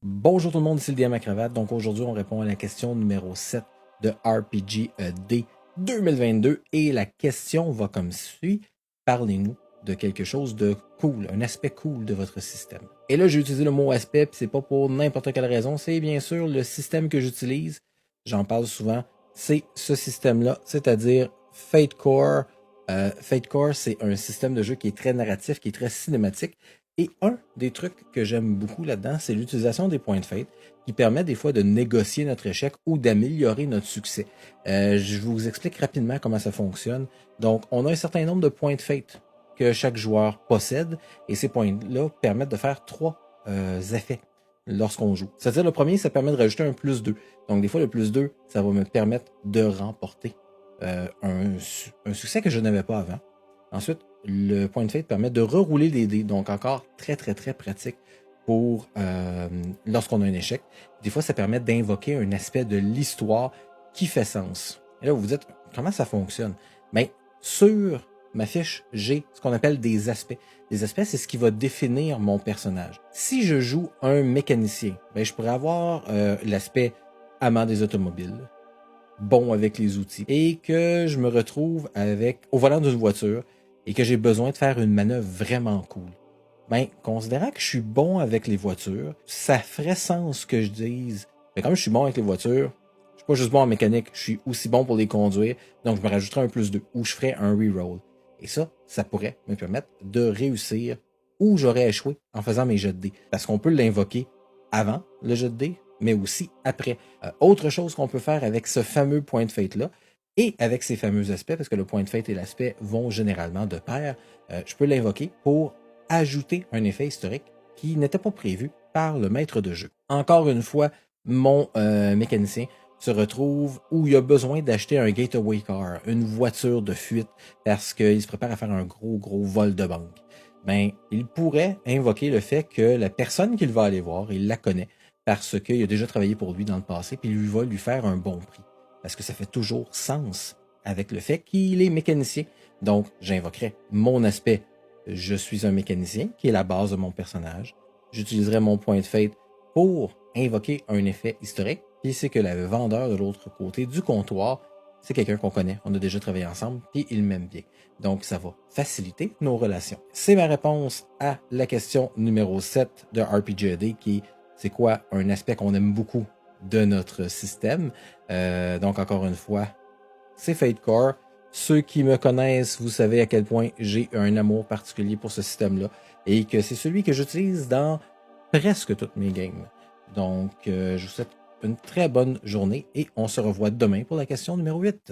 Bonjour tout le monde, ici le DM à cravate. Donc aujourd'hui, on répond à la question numéro 7 de RPG D 2022. Et la question va comme suit. Parlez-nous de quelque chose de cool, un aspect cool de votre système. Et là, j'ai utilisé le mot aspect, puis c'est pas pour n'importe quelle raison. C'est bien sûr le système que j'utilise. J'en parle souvent. C'est ce système-là, c'est-à-dire Fate Core. Fate Core, c'est un système de jeu qui est très narratif, qui est très cinématique. Et un des trucs que j'aime beaucoup là-dedans, c'est l'utilisation des points de fate qui permet des fois de négocier notre échec ou d'améliorer notre succès. Je vous explique rapidement comment ça fonctionne. Donc, on a un certain nombre de points de fate que chaque joueur possède et ces points-là permettent de faire trois effets lorsqu'on joue. C'est-à-dire, le premier, ça permet de rajouter un +2. Donc, des fois, le +2, ça va me permettre de remporter un succès que je n'avais pas avant. Ensuite, le point de fate permet de rerouler les dés, donc encore très pratique pour lorsqu'on a un échec. Des fois, ça permet d'invoquer un aspect de l'histoire qui fait sens. Et là, vous vous dites, comment ça fonctionne? Bien, sur ma fiche, j'ai ce qu'on appelle des aspects. Les aspects, c'est ce qui va définir mon personnage. Si je joue un mécanicien, bien, je pourrais avoir l'aspect amant des automobiles, bon avec les outils, et que je me retrouve au volant d'une voiture et que j'ai besoin de faire une manœuvre vraiment cool. Ben, considérant que je suis bon avec les voitures, ça ferait sens que je dise, mais comme je suis bon avec les voitures, je suis pas juste bon en mécanique, je suis aussi bon pour les conduire, donc je me rajouterai un +2 ou je ferai un reroll. Et ça pourrait me permettre de réussir où j'aurais échoué en faisant mes jets de dés. Parce qu'on peut l'invoquer avant le jet de dés, mais aussi après. Autre chose qu'on peut faire avec ce fameux point de fate-là, et avec ces fameux aspects, parce que le point de fate et l'aspect vont généralement de pair, je peux l'invoquer pour ajouter un effet historique qui n'était pas prévu par le maître de jeu. Encore une fois, mon mécanicien se retrouve où il a besoin d'acheter un getaway car, une voiture de fuite, parce qu'il se prépare à faire un gros vol de banque. Ben, il pourrait invoquer le fait que la personne qu'il va aller voir, il la connaît, parce qu'il a déjà travaillé pour lui dans le passé, puis il va lui faire un bon prix. Parce que ça fait toujours sens avec le fait qu'il est mécanicien. Donc, j'invoquerai mon aspect je suis un mécanicien, qui est la base de mon personnage. J'utiliserai mon point de fate pour invoquer un effet historique. Puis c'est que le vendeur de l'autre côté du comptoir, c'est quelqu'un qu'on connaît. On a déjà travaillé ensemble, puis il m'aime bien. Donc, ça va faciliter nos relations. C'est ma réponse à la question numéro 7 de RPGAD, qui c'est quoi un aspect qu'on aime beaucoup de notre système. Donc, encore une fois, c'est Fate Core. Ceux qui me connaissent, vous savez à quel point j'ai un amour particulier pour ce système-là et que c'est celui que j'utilise dans presque toutes mes games. Donc, je vous souhaite une très bonne journée et on se revoit demain pour la question numéro 8.